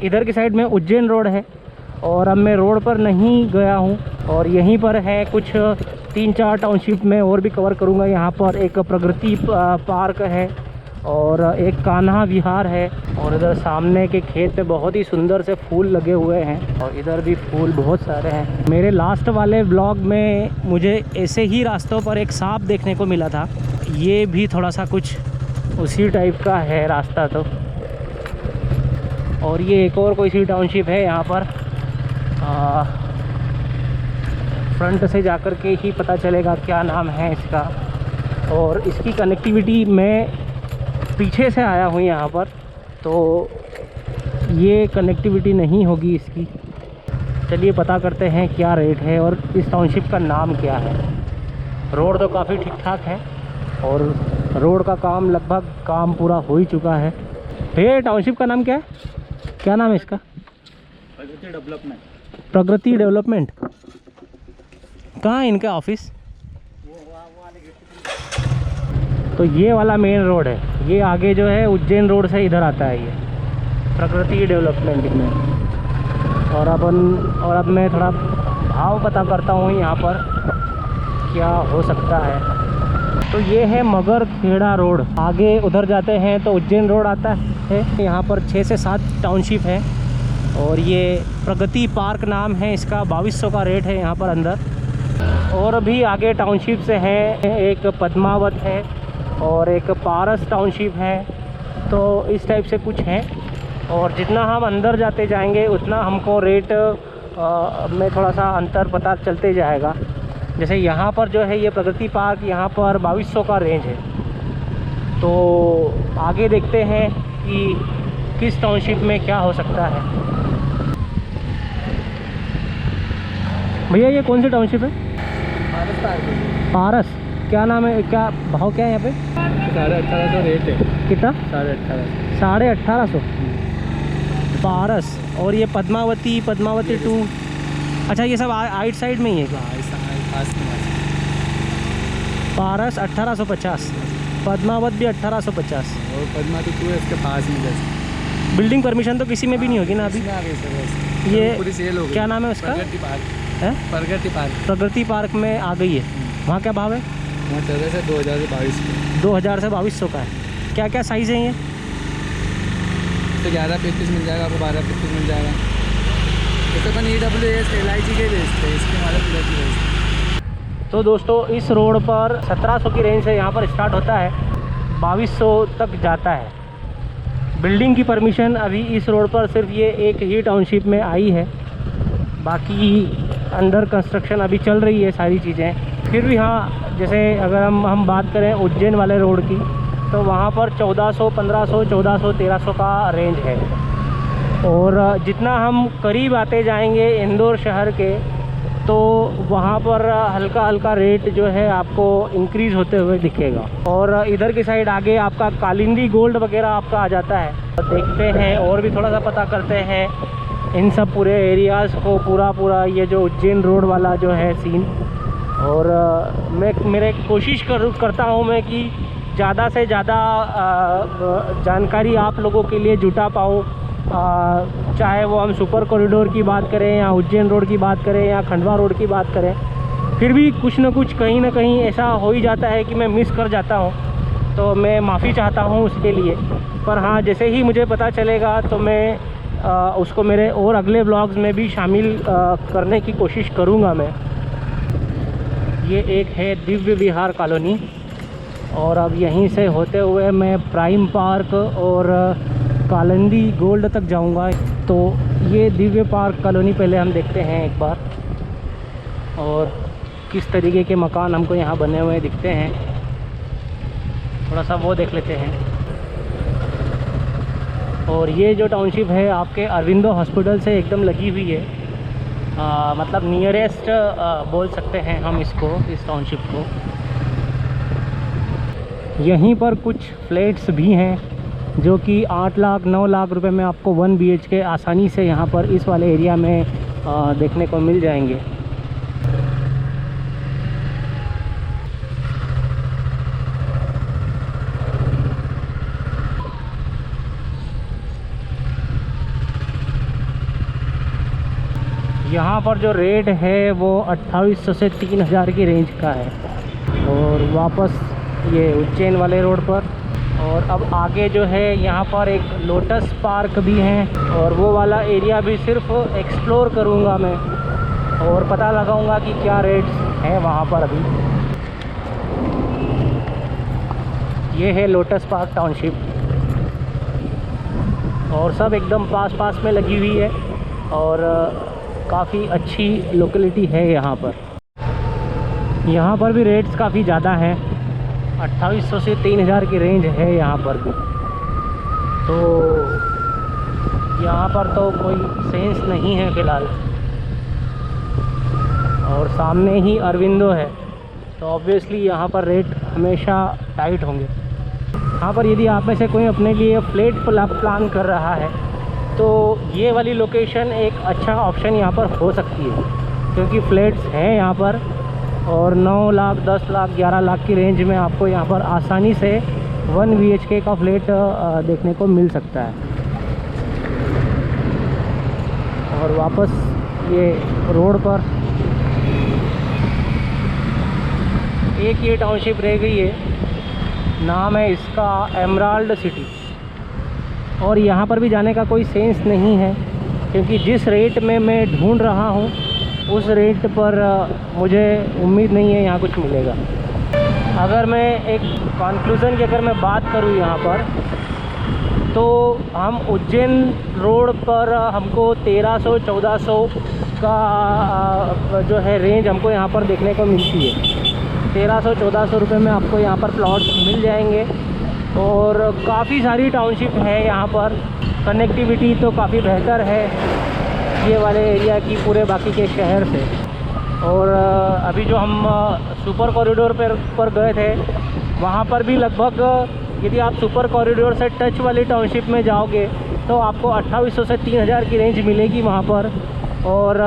इधर की साइड में उज्जैन रोड है और अब मैं रोड पर नहीं गया हूँ और यहीं पर है कुछ 3-4 टाउनशिप में और भी कवर करूँगा। यहाँ पर एक प्रगति पार्क है और एक कान्हा विहार है और इधर सामने के खेत पे बहुत ही सुंदर से फूल लगे हुए हैं और इधर भी फूल बहुत सारे हैं। मेरे लास्ट वाले ब्लॉग में मुझे ऐसे ही रास्तों पर एक सांप देखने को मिला था, ये भी थोड़ा सा कुछ उसी टाइप का है रास्ता। तो और ये एक और कोई सी टाउनशिप है, यहाँ पर फ्रंट से जाकर के ही पता चलेगा क्या नाम है इसका। और इसकी कनेक्टिविटी मैं पीछे से आया हूँ यहाँ पर, तो ये कनेक्टिविटी नहीं होगी इसकी। चलिए पता करते हैं क्या रेट है और इस टाउनशिप का नाम क्या है। रोड तो काफ़ी ठीक ठाक है और रोड का काम लगभग काम पूरा हो ही चुका है। भैया टाउनशिप का नाम क्या है, क्या नाम है इसका? प्रगति डेवलपमेंट। प्रगति डेवलपमेंट। कहाँ है इनका ऑफिस? तो ये वाला मेन रोड है, ये आगे जो है उज्जैन रोड से इधर आता है ये प्रगति डेवलपमेंट में। और अब मैं थोड़ा भाव पता करता हूँ यहाँ पर क्या हो सकता है। तो ये है मगर खेड़ा रोड, आगे उधर जाते हैं तो उज्जैन रोड आता है। यहाँ पर 6 से 7 टाउनशिप है और ये प्रगति पार्क नाम है इसका। 2200 का रेट है यहाँ पर अंदर। और भी आगे टाउनशिप से है, एक पद्मावत है और एक पारस टाउनशिप है। तो इस टाइप से कुछ है और जितना हम अंदर जाते जाएंगे उतना हमको रेट में थोड़ा सा अंतर पता चलते जाएगा। जैसे यहाँ पर जो है ये प्रगति पार्क, यहाँ पर 2200 का रेंज है। तो आगे देखते हैं कि किस टाउनशिप में क्या हो सकता है। भैया ये कौन सी टाउनशिप है? पारस। क्या नाम है, क्या भाव क्या है यहाँ पे? 1850 रेट है। कितना? 1850। 1850 पारस। और ये पद्मावती 2। अच्छा ये सब आइट साइड में ही है क्या? पारस 1850, पद्मावत भी 1850 और पद्मावती 2 है इसके पास में। जैसे बिल्डिंग परमिशन तो किसी में भी नहीं होगी ना अभी? ये पूरी सेल हो गई। क्या नाम है उसका? प्रगति पार्क है, प्रगति पार्क। प्रगति पार्क में आ गई है। वहाँ क्या भाव है? वहाँ चल रहे थे 2000 से 2200। 2000 से 2200 का है। क्या क्या साइज़ है ये? तो 11-35 मिल जाएगा आपको, 12-35 मिल जाएगा। तो अपन EWS LIG के बेचते हैं, इसके हमारे प्लस की बेचते हैं। तो दोस्तों इस रोड पर 1700 की रेंज से यहाँ पर स्टार्ट होता है, 2200 तक जाता है। बिल्डिंग की परमिशन अभी इस रोड पर सिर्फ ये एक ही टाउनशिप में आई है, बाकी अंडर कंस्ट्रक्शन अभी चल रही है सारी चीज़ें। फिर भी हाँ, जैसे अगर हम बात करें उज्जैन वाले रोड की, तो वहाँ पर 1400, 1500, 1400, 1300 का रेंज है। और जितना हम करीब आते जाएंगे इंदौर शहर के, तो वहाँ पर हल्का हल्का रेट जो है आपको इंक्रीज़ होते हुए दिखेगा। और इधर की साइड आगे आपका कालिंदी गोल्ड वगैरह आपका आ जाता है। तो देखते हैं और भी थोड़ा सा पता करते हैं इन सब पूरे एरियाज़ को, पूरा ये जो उज्जैन रोड वाला जो है सीन। और मेरे कोशिश करता हूँ मैं कि ज़्यादा से ज़्यादा जानकारी आप लोगों के लिए जुटा पाऊँ। चाहे वो हम सुपर कॉरिडोर की बात करें या उज्जैन रोड की बात करें या खंडवा रोड की बात करें, फिर भी कुछ ना कुछ कहीं ना कहीं ऐसा हो ही जाता है कि मैं मिस कर जाता हूँ। तो मैं माफ़ी चाहता हूँ उसके लिए। पर हाँ, जैसे ही मुझे पता चलेगा तो मैं उसको मेरे और अगले ब्लॉग्स में भी शामिल करने की कोशिश करूँगा मैं। ये एक है दिव्य विहार कॉलोनी और अब यहीं से होते हुए मैं प्राइम पार्क और कालिंदी गोल्ड तक जाऊंगा। तो ये दिव्य पार्क कॉलोनी पहले हम देखते हैं एक बार, और किस तरीके के मकान हमको यहाँ बने हुए दिखते हैं, थोड़ा सा वो देख लेते हैं। और ये जो टाउनशिप है आपके अरविंदो हॉस्पिटल से एकदम लगी हुई है, मतलब नियरेस्ट बोल सकते हैं हम इसको, इस टाउनशिप को। यहीं पर कुछ फ्लैट्स भी हैं जो कि 8 लाख 9 लाख रुपए में आपको 1 BHK आसानी से यहाँ पर इस वाले एरिया में देखने को मिल जाएंगे। यहाँ पर जो रेट है वो 2800 से 3000 की रेंज का है। और वापस ये उज्जैन वाले रोड पर। और अब आगे जो है यहाँ पर एक लोटस पार्क भी है, और वो वाला एरिया भी सिर्फ एक्सप्लोर करूँगा मैं और पता लगाऊँगा कि क्या रेट्स हैं वहाँ पर अभी। ये है लोटस पार्क टाउनशिप, और सब एकदम पास पास में लगी हुई है, और काफ़ी अच्छी लोकेलिटी है यहाँ पर। यहाँ पर भी रेट्स काफ़ी ज़्यादा हैं, 2800 से 3000 की रेंज है यहाँ पर भी। तो यहाँ पर तो कोई सेंस नहीं है फ़िलहाल। और सामने ही अरविंदो है, तो ऑब्वियसली यहाँ पर रेट हमेशा टाइट होंगे। यहाँ पर यदि आप में से कोई अपने लिए फ्लैट प्लान कर रहा है तो ये वाली लोकेशन एक अच्छा ऑप्शन यहाँ पर हो सकती है, क्योंकि फ्लैट्स हैं यहाँ पर, और 9 लाख 10 लाख 11 लाख की रेंज में आपको यहाँ पर आसानी से 1 BHK का फ्लैट देखने को मिल सकता है। और वापस ये रोड पर एक ये टाउनशिप रह गई है, नाम है इसका एमराल्ड सिटी। और यहाँ पर भी जाने का कोई सेंस नहीं है, क्योंकि जिस रेट में मैं ढूंढ रहा हूँ उस रेट पर मुझे उम्मीद नहीं है यहाँ कुछ मिलेगा। अगर मैं एक कंक्लूज़न की अगर मैं बात करूँ यहाँ पर, तो हम उज्जैन रोड पर हमको 1300-1400 का जो है रेंज हमको यहाँ पर देखने को मिलती है। 1300-1400 रुपये में आपको यहाँ पर प्लॉट्स मिल जाएंगे, और काफ़ी सारी टाउनशिप है यहाँ पर। कनेक्टिविटी तो काफ़ी बेहतर है ये वाले एरिया की पूरे बाकी के शहर से। और अभी जो हम सुपर कॉरिडोर पर गए थे, वहाँ पर भी लगभग यदि आप सुपर कॉरिडोर से टच वाली टाउनशिप में जाओगे तो आपको 2800 से 3000 की रेंज मिलेगी वहाँ पर। और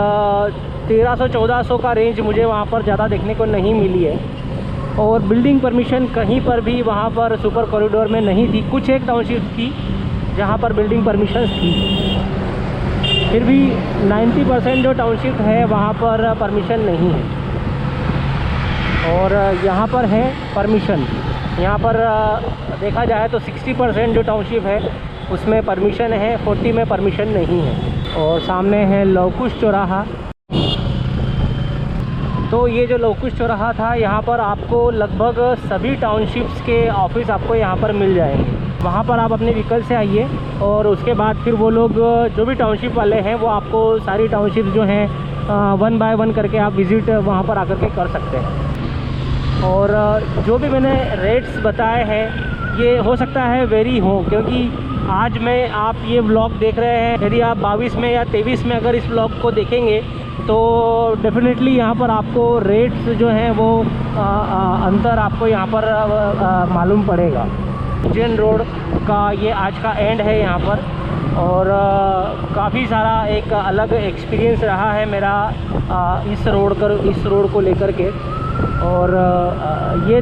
1300-1400 का रेंज मुझे वहाँ पर ज़्यादा देखने को नहीं मिली है। और बिल्डिंग परमिशन कहीं पर भी वहाँ पर सुपर कॉरिडोर में नहीं थी। कुछ एक टाउनशिप थी जहाँ पर बिल्डिंग परमिशन थी, फिर भी 90% जो टाउनशिप है वहाँ पर परमिशन नहीं है। और यहाँ पर है परमिशन। यहाँ पर देखा जाए तो 60% जो टाउनशिप है उसमें परमिशन है, 40 में परमिशन नहीं है। और सामने है लवकुश चौराहा। तो ये जो लवकुश चौराहा था, यहाँ पर आपको लगभग सभी टाउनशिप्स के ऑफिस आपको यहाँ पर मिल जाएंगे। वहाँ पर आप अपने व्हीकल से आइए, और उसके बाद फिर वो लोग जो भी टाउनशिप वाले हैं वो आपको सारी टाउनशिप जो हैं 1 बाय 1 करके आप विज़िट वहाँ पर आकर के कर सकते हैं। और जो भी मैंने रेट्स बताए हैं ये हो सकता है वेरी हो, क्योंकि आज में आप ये व्लॉग देख रहे हैं, यदि आप 22 में या 23 में अगर इस व्लॉग को देखेंगे तो डेफिनेटली यहाँ पर आपको रेट्स जो हैं वो अंतर आपको यहाँ पर मालूम पड़ेगा। उज्जैन रोड का ये आज का एंड है यहाँ पर, और काफ़ी सारा एक अलग एक्सपीरियंस रहा है मेरा इस रोड को लेकर के। और ये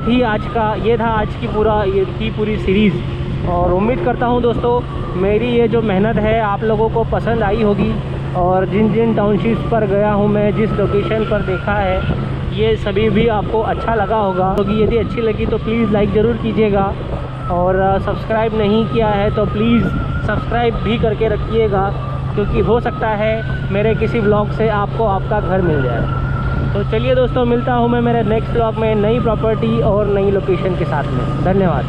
था आज की पूरी सीरीज़। और उम्मीद करता हूँ दोस्तों मेरी ये जो मेहनत है आप लोगों को पसंद आई होगी, और जिन जिन टाउनशिप्स पर गया हूँ मैं, जिस लोकेशन पर देखा है, ये सभी भी आपको अच्छा लगा होगा। क्योंकि यदि अच्छी लगी तो प्लीज़ लाइक ज़रूर कीजिएगा, और सब्सक्राइब नहीं किया है तो प्लीज़ सब्सक्राइब भी करके रखिएगा, क्योंकि हो सकता है मेरे किसी व्लॉग से आपको आपका घर मिल जाए। तो चलिए दोस्तों, मिलता हूँ मैं मेरे नेक्स्ट व्लॉग में नई प्रॉपर्टी और नई लोकेशन के साथ में। धन्यवाद।